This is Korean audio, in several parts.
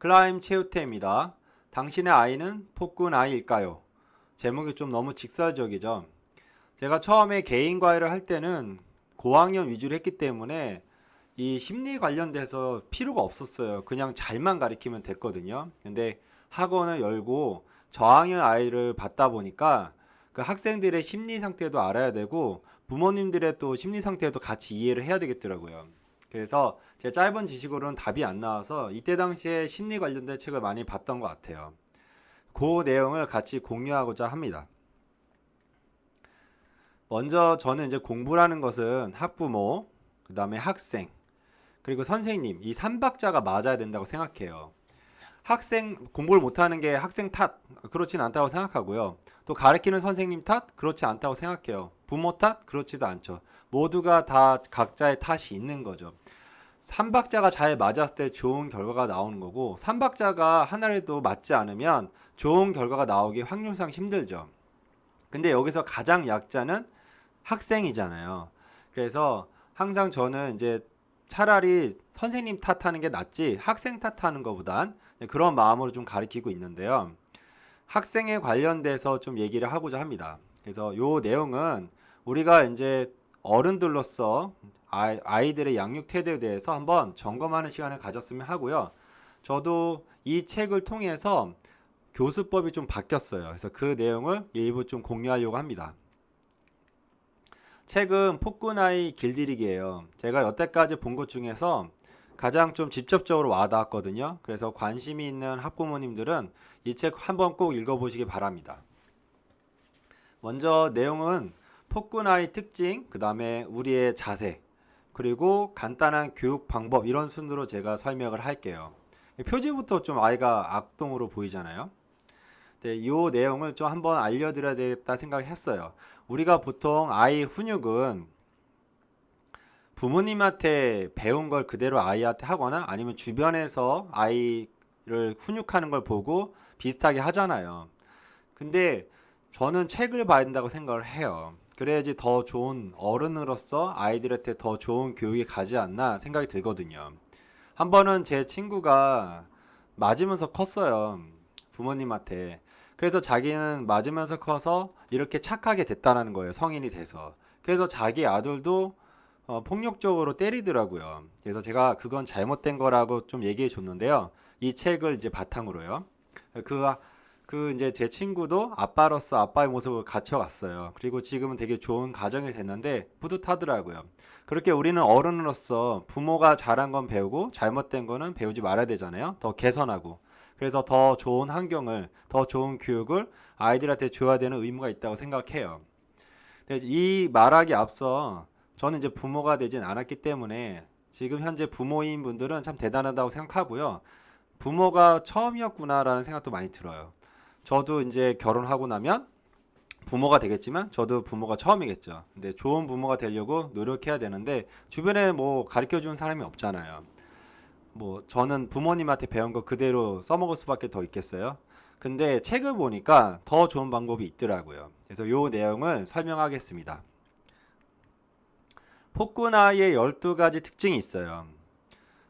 클라임 최우태입니다. 당신의 아이는 폭군 아이일까요? 제목이 좀 너무 직설적이죠. 제가 처음에 개인 과외를 할 때는 고학년 위주로 했기 때문에 이 심리 관련돼서 필요가 없었어요. 그냥 잘만 가르치면 됐거든요. 근데 학원을 열고 저학년 아이를 받다 보니까 그 학생들의 심리 상태도 알아야 되고 부모님들의 또 심리 상태도 같이 이해를 해야 되겠더라고요. 그래서 제 짧은 지식으로는 답이 안 나와서 이때 당시에 심리 관련된 책을 많이 봤던 것 같아요. 그 내용을 같이 공유하고자 합니다. 먼저 저는 이제 공부라는 것은 학부모, 그 다음에 학생, 그리고 선생님, 이 3박자가 맞아야 된다고 생각해요. 학생 공부를 못하는 게 학생 탓 그렇진 않다고 생각하고요. 또 가르치는 선생님 탓 그렇지 않다고 생각해요. 부모 탓 그렇지도 않죠. 모두가 다 각자의 탓이 있는 거죠. 3박자가 잘 맞았을 때 좋은 결과가 나오는 거고 3박자가 하나라도 맞지 않으면 좋은 결과가 나오기 확률상 힘들죠. 근데 여기서 가장 약자는 학생이잖아요. 그래서 항상 저는 이제 차라리 선생님 탓하는 게 낫지 학생 탓하는 것보단 그런 마음으로 좀 가르치고 있는데요. 학생에 관련돼서 좀 얘기를 하고자 합니다. 그래서 요 내용은 우리가 이제 어른들로서 아이들의 양육 태도에 대해서 한번 점검하는 시간을 가졌으면 하고요. 저도 이 책을 통해서 교수법이 좀 바뀌었어요. 그래서 그 내용을 일부 좀 공유하려고 합니다. 책은 폭군아이 길들이기예요. 제가 여태까지 본 것 중에서 가장 좀 직접적으로 와닿았거든요. 그래서 관심이 있는 학부모님들은 이 책 한번 꼭 읽어보시기 바랍니다. 먼저 내용은 폭군아이 특징, 그 다음에 우리의 자세, 그리고 간단한 교육 방법 이런 순으로 제가 설명을 할게요. 표지부터 좀 아이가 악동으로 보이잖아요. 네, 이 내용을 좀 한번 알려드려야 되겠다 생각했어요. 우리가 보통 아이 훈육은 부모님한테 배운 걸 그대로 아이한테 하거나 아니면 주변에서 아이를 훈육하는 걸 보고 비슷하게 하잖아요. 근데 저는 책을 봐야 된다고 생각을 해요. 그래야지 더 좋은 어른으로서 아이들한테 더 좋은 교육이 가지 않나 생각이 들거든요. 한 번은 제 친구가 맞으면서 컸어요. 부모님한테. 그래서 자기는 맞으면서 커서 이렇게 착하게 됐다는 거예요. 성인이 돼서. 그래서 자기 아들도 폭력적으로 때리더라고요. 그래서 제가 그건 잘못된 거라고 좀 얘기해 줬는데요. 이 책을 이제 바탕으로요. 그, 그 이제 제 친구도 아빠로서 아빠의 모습을 갖춰갔어요. 그리고 지금은 되게 좋은 가정이 됐는데 뿌듯하더라고요. 그렇게 우리는 어른으로서 부모가 잘한 건 배우고 잘못된 거는 배우지 말아야 되잖아요. 더 개선하고. 그래서 더 좋은 환경을, 더 좋은 교육을 아이들한테 줘야 되는 의무가 있다고 생각해요. 이 말하기 앞서 저는 이제 부모가 되진 않았기 때문에 지금 현재 부모인 분들은 참 대단하다고 생각하고요. 부모가 처음이었구나라는 생각도 많이 들어요. 저도 이제 결혼하고 나면 부모가 되겠지만 저도 부모가 처음이겠죠. 근데 좋은 부모가 되려고 노력해야 되는데 주변에 뭐 가르쳐 주는 사람이 없잖아요. 뭐 저는 부모님한테 배운 거 그대로 써먹을 수밖에 더 있겠어요. 근데 책을 보니까 더 좋은 방법이 있더라고요. 그래서 요 내용을 설명하겠습니다. 폭군아이의 12가지 특징이 있어요.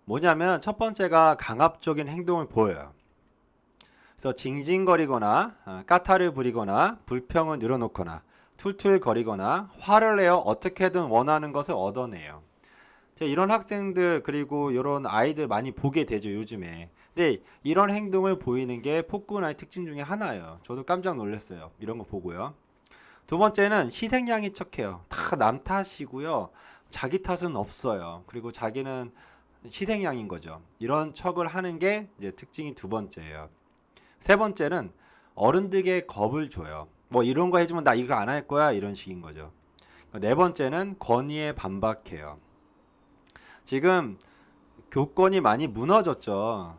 뭐냐면 첫 번째가 강압적인 행동을 보여요. 그래서 징징거리거나 까탈을 부리거나 불평을 늘어놓거나 툴툴거리거나 화를 내어 어떻게든 원하는 것을 얻어내요. 제가 이런 학생들 그리고 이런 아이들 많이 보게 되죠 요즘에. 근데 이런 행동을 보이는 게 폭군아이 특징 중에 하나예요. 저도 깜짝 놀랐어요. 이런 거 보고요. 두 번째는 희생양인 척해요. 다 남 탓이고요. 자기 탓은 없어요. 그리고 자기는 희생양인 거죠. 이런 척을 하는 게 이제 특징이 두 번째예요. 세 번째는 어른들에게 겁을 줘요. 뭐 이런 거 해주면 나 이거 안 할 거야 이런 식인 거죠. 네 번째는 권위에 반박해요. 지금 교권이 많이 무너졌죠.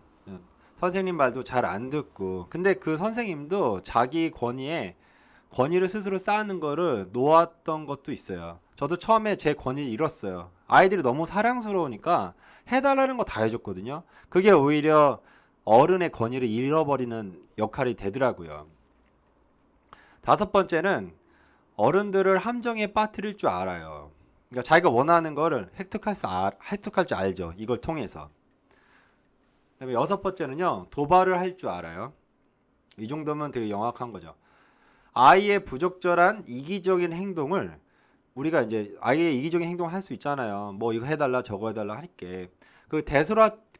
선생님 말도 잘 안 듣고. 근데 그 선생님도 자기 권위를 스스로 쌓는 거를 놓았던 것도 있어요. 저도 처음에 제 권위를 잃었어요. 아이들이 너무 사랑스러우니까 해달라는 거 다 해줬거든요. 그게 오히려 어른의 권위를 잃어버리는 역할이 되더라고요. 다섯 번째는 어른들을 함정에 빠뜨릴 줄 알아요. 그러니까 자기가 원하는 거를 획득할 줄 알죠. 이걸 통해서. 그다음에 여섯 번째는요, 도발을 할 줄 알아요. 이 정도면 되게 영악한 거죠. 아이의 부적절한 이기적인 행동을 우리가 이제 아이의 이기적인 행동을 할 수 있잖아요. 뭐 이거 해달라 저거 해달라 할게.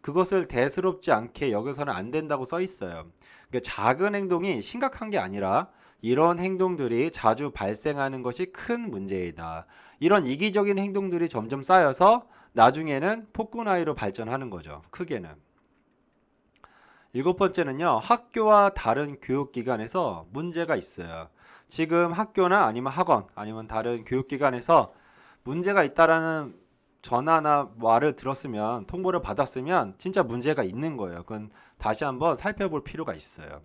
그것을 대수롭지 않게 여겨서는 안 된다고 써 있어요. 그러니까 작은 행동이 심각한 게 아니라 이런 행동들이 자주 발생하는 것이 큰 문제이다. 이런 이기적인 행동들이 점점 쌓여서 나중에는 폭군아이로 발전하는 거죠. 크게는. 일곱 번째는요, 학교와 다른 교육기관에서 문제가 있어요. 지금 학교나 아니면 학원, 아니면 다른 교육기관에서 문제가 있다라는 전화나 말을 들었으면, 통보를 받았으면 진짜 문제가 있는 거예요. 그건 다시 한번 살펴볼 필요가 있어요.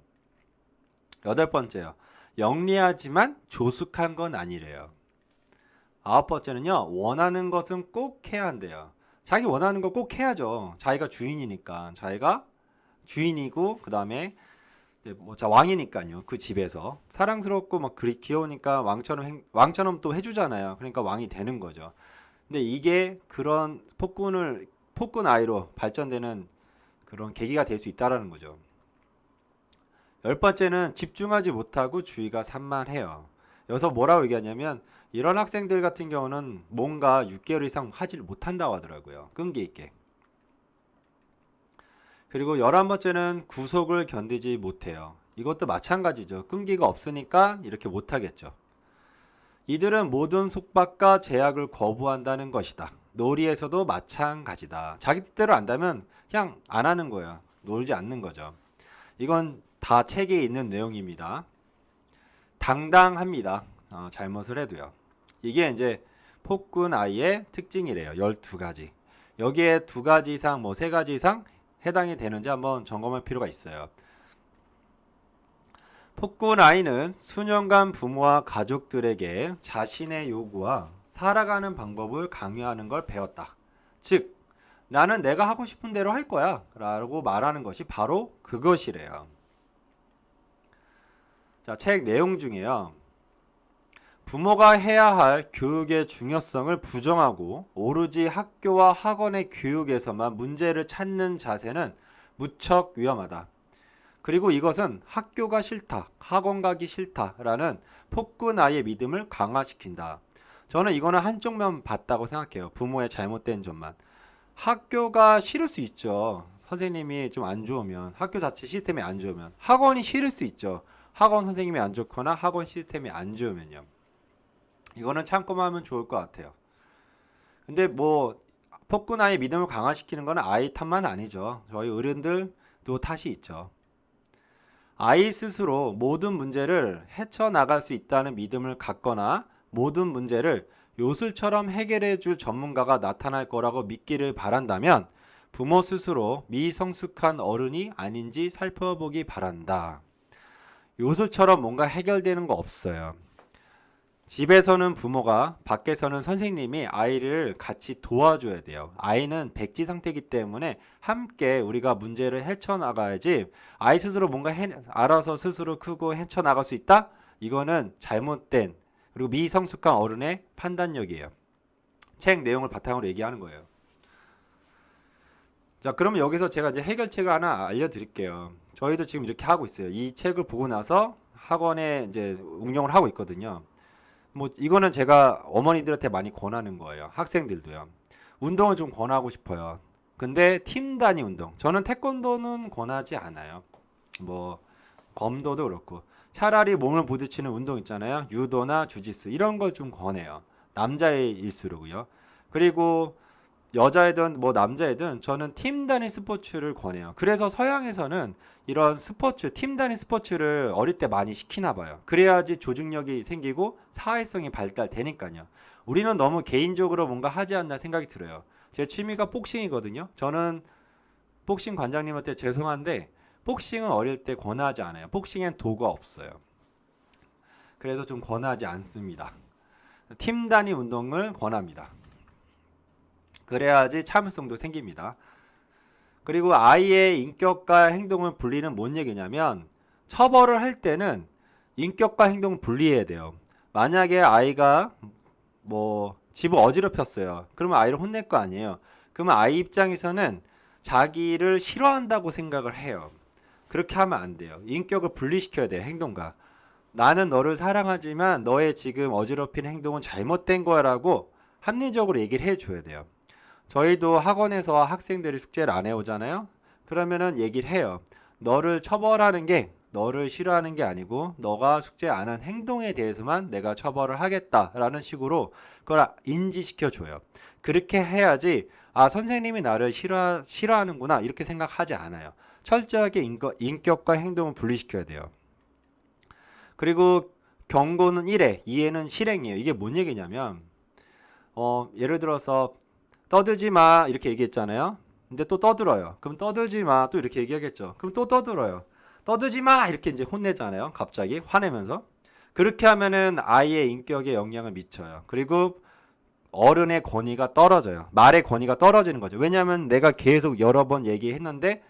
여덟 번째요. 영리하지만 조숙한 건 아니래요. 아홉 번째는요, 원하는 것은 꼭 해야 한대요. 자기 원하는 거 꼭 해야죠. 자기가 주인이니까. 자기가 주인이고, 그 다음에 왕이니까요. 그 집에서 사랑스럽고 막 그리 귀여우니까 왕처럼 또 해주잖아요. 그러니까 왕이 되는 거죠. 근데 이게 그런 폭군 아이로 발전되는 그런 계기가 될 수 있다라는 거죠. 열 번째는 집중하지 못하고 주의가 산만해요. 여기서 뭐라고 얘기하냐면 이런 학생들 같은 경우는 뭔가 6개월 이상 하지를 못한다고 하더라고요. 끈기 있게. 그리고 11번째는 구속을 견디지 못해요. 이것도 마찬가지죠. 끈기가 없으니까 이렇게 못하겠죠. 이들은 모든 속박과 제약을 거부한다는 것이다. 놀이에서도 마찬가지다. 자기 뜻대로 안다면 그냥 안 하는 거야. 놀지 않는 거죠. 이건 다 책에 있는 내용입니다. 당당합니다. 잘못을 해도요. 이게 이제 폭군 아이의 특징이래요. 12가지. 여기에 2가지 이상, 3가지 이상 해당이 되는지 한번 점검할 필요가 있어요. 폭군 아이는 수년간 부모와 가족들에게 자신의 요구와 살아가는 방법을 강요하는 걸 배웠다. 즉, 나는 내가 하고 싶은 대로 할 거야 라고 말하는 것이 바로 그것이래요. 자, 책 내용 중에요. 부모가 해야 할 교육의 중요성을 부정하고 오로지 학교와 학원의 교육에서만 문제를 찾는 자세는 무척 위험하다. 그리고 이것은 학교가 싫다, 학원 가기 싫다라는 폭군 아이의 믿음을 강화시킨다. 저는 이거는 한쪽면 봤다고 생각해요. 부모의 잘못된 점만. 학교가 싫을 수 있죠. 선생님이 좀 안 좋으면, 학교 자체 시스템이 안 좋으면. 학원이 싫을 수 있죠. 학원 선생님이 안 좋거나 학원 시스템이 안 좋으면요. 이거는 참고만 하면 좋을 것 같아요. 근데 뭐 폭군 아이의 믿음을 강화시키는 건 아이 탓만 아니죠. 저희 어른들도 탓이 있죠. 아이 스스로 모든 문제를 헤쳐나갈 수 있다는 믿음을 갖거나 모든 문제를 요술처럼 해결해 줄 전문가가 나타날 거라고 믿기를 바란다면 부모 스스로 미성숙한 어른이 아닌지 살펴보기 바란다. 요술처럼 뭔가 해결되는 거 없어요. 집에서는 부모가, 밖에서는 선생님이 아이를 같이 도와줘야 돼요. 아이는 백지 상태이기 때문에 함께 우리가 문제를 헤쳐나가야지 아이 스스로 뭔가 알아서 스스로 크고 헤쳐나갈 수 있다? 이거는 잘못된 그리고 미성숙한 어른의 판단력이에요. 책 내용을 바탕으로 얘기하는 거예요. 자, 그러면 여기서 제가 이제 해결책을 하나 알려드릴게요. 저희도 지금 이렇게 하고 있어요. 이 책을 보고 나서 학원에 이제 응용을 하고 있거든요. 뭐 이거는 제가 어머니들한테 많이 권하는 거예요. 학생들도요. 운동을 좀 권하고 싶어요. 근데 팀 단위 운동. 저는 태권도는 권하지 않아요. 뭐 검도도 그렇고 차라리 몸을 부딪히는 운동 있잖아요. 유도나 주짓수 이런 걸 좀 권해요. 남자일수록요. 그리고 여자애든 뭐 남자애든 저는 팀 단위 스포츠를 권해요. 그래서 서양에서는 이런 스포츠, 팀 단위 스포츠를 어릴 때 많이 시키나 봐요. 그래야지 조직력이 생기고 사회성이 발달되니까요. 우리는 너무 개인적으로 뭔가 하지 않나 생각이 들어요. 제 취미가 복싱이거든요. 저는 복싱 관장님한테 죄송한데 복싱은 어릴 때 권하지 않아요. 복싱엔 도가 없어요. 그래서 좀 권하지 않습니다. 팀 단위 운동을 권합니다. 그래야지 참을성도 생깁니다. 그리고 아이의 인격과 행동을 분리는 뭔 얘기냐면 처벌을 할 때는 인격과 행동을 분리해야 돼요. 만약에 아이가 뭐 집을 어지럽혔어요. 그러면 아이를 혼낼 거 아니에요. 그러면 아이 입장에서는 자기를 싫어한다고 생각을 해요. 그렇게 하면 안 돼요. 인격을 분리시켜야 돼요, 행동과. 나는 너를 사랑하지만 너의 지금 어지럽힌 행동은 잘못된 거라고 합리적으로 얘기를 해줘야 돼요. 저희도 학원에서 학생들이 숙제를 안 해오잖아요. 그러면은 얘기를 해요. 너를 처벌하는 게 너를 싫어하는 게 아니고 너가 숙제 안 한 행동에 대해서만 내가 처벌을 하겠다라는 식으로 그걸 인지시켜 줘요. 그렇게 해야지 아 선생님이 나를 싫어하는구나 이렇게 생각하지 않아요. 철저하게 인격과 행동을 분리시켜야 돼요. 그리고 경고는 1회, 2회는 실행이에요. 이게 뭔 얘기냐면 예를 들어서 떠들지 마 이렇게 얘기했잖아요. 근데 또 떠들어요. 그럼 떠들지 마 또 이렇게 얘기하겠죠. 그럼 또 떠들어요. 떠들지 마 이렇게 이제 혼내잖아요. 갑자기 화내면서. 그렇게 하면은 아이의 인격에 영향을 미쳐요. 그리고 어른의 권위가 떨어져요. 말의 권위가 떨어지는 거죠. 왜냐하면 내가 계속 여러 번 얘기했는데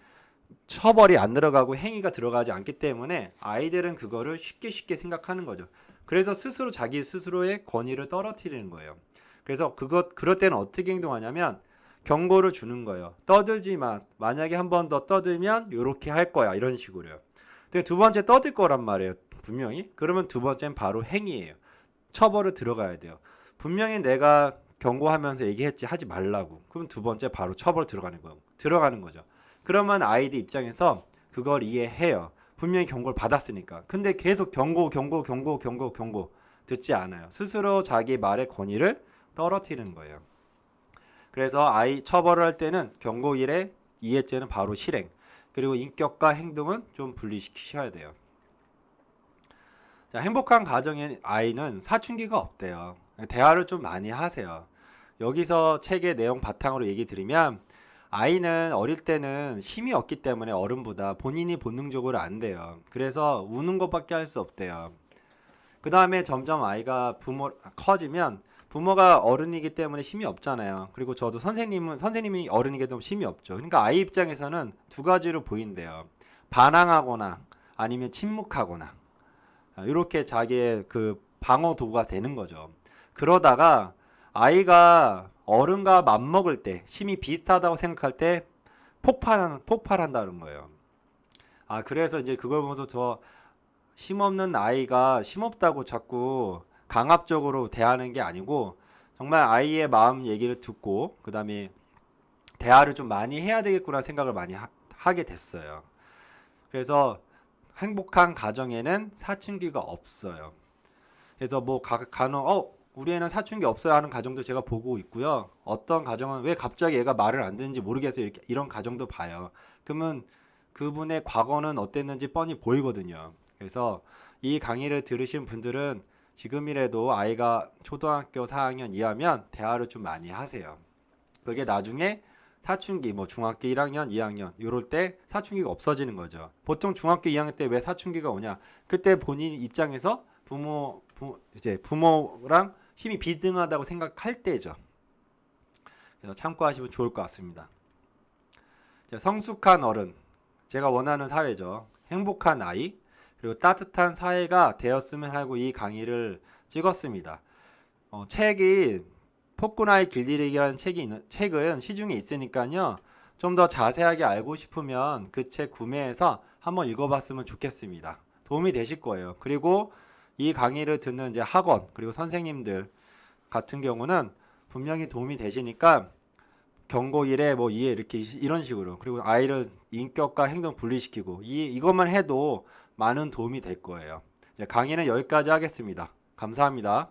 처벌이 안 들어가고 행위가 들어가지 않기 때문에 아이들은 그거를 쉽게 쉽게 생각하는 거죠. 그래서 스스로 자기 스스로의 권위를 떨어뜨리는 거예요. 그래서 그럴 때는 어떻게 행동하냐면 경고를 주는 거예요. 떠들지 마. 만약에 한 번 더 떠들면 이렇게 할 거야. 이런 식으로요. 근데 두 번째 떠들 거란 말이에요. 분명히. 그러면 두 번째는 바로 행위예요. 처벌을 들어가야 돼요. 분명히 내가 경고하면서 얘기했지 하지 말라고. 그럼 두 번째 바로 처벌 들어가는 거죠. 그러면 아이들 입장에서 그걸 이해해요. 분명히 경고를 받았으니까. 근데 계속 경고 듣지 않아요. 스스로 자기 말의 권위를 떨어뜨리는 거예요. 그래서 아이 처벌을 할 때는 경고 1회, 2회째는 바로 실행. 그리고 인격과 행동은 좀 분리시키셔야 돼요. 자, 행복한 가정의 아이는 사춘기가 없대요. 대화를 좀 많이 하세요. 여기서 책의 내용 바탕으로 얘기 드리면 아이는 어릴 때는 힘이 없기 때문에 어른보다 본인이 본능적으로 안 돼요. 그래서 우는 것밖에 할 수 없대요. 그 다음에 점점 아이가 커지면 부모가 어른이기 때문에 힘이 없잖아요. 그리고 저도 선생님이 어른이기 때문에 힘이 없죠. 그러니까 아이 입장에서는 두 가지로 보인대요. 반항하거나 아니면 침묵하거나 이렇게 자기의 그 방어 도구가 되는 거죠. 그러다가 아이가 어른과 맞먹을 때 힘이 비슷하다고 생각할 때 폭발한다는 거예요. 아 그래서 이제 그걸 보면서 저 힘없는 아이가 힘없다고 자꾸 강압적으로 대하는 게 아니고 정말 아이의 마음 얘기를 듣고 그 다음에 대화를 좀 많이 해야 되겠구나 생각을 많이 하게 됐어요. 그래서 행복한 가정에는 사춘기가 없어요. 그래서 뭐 간혹 우리 애는 사춘기 없어야 하는 가정도 제가 보고 있고요. 어떤 가정은 왜 갑자기 애가 말을 안 듣는지 모르겠어요. 이런 가정도 봐요. 그러면 그분의 과거는 어땠는지 뻔히 보이거든요. 그래서 이 강의를 들으신 분들은 지금이라도 아이가 초등학교 4학년 이하면 대화를 좀 많이 하세요. 그게 나중에 사춘기 뭐 중학교 1학년, 2학년 이럴 때 사춘기가 없어지는 거죠. 보통 중학교 2학년 때 왜 사춘기가 오냐? 그때 본인 입장에서 이제 부모랑 힘이 비등하다고 생각할 때죠. 그래서 참고하시면 좋을 것 같습니다. 성숙한 어른, 제가 원하는 사회죠. 행복한 아이, 그리고 따뜻한 사회가 되었으면 하고 이 강의를 찍었습니다. 책이 폭군아이 길들이기라는 책은 시중에 있으니까요. 좀 더 자세하게 알고 싶으면 그 책 구매해서 한번 읽어봤으면 좋겠습니다. 도움이 되실 거예요. 그리고 이 강의를 듣는 이제 학원 그리고 선생님들 같은 경우는 분명히 도움이 되시니까 경고 1회 뭐 2회 이렇게 이런 식으로 그리고 아이를 인격과 행동 분리시키고 이것만 해도 많은 도움이 될 거예요. 강의는 여기까지 하겠습니다. 감사합니다.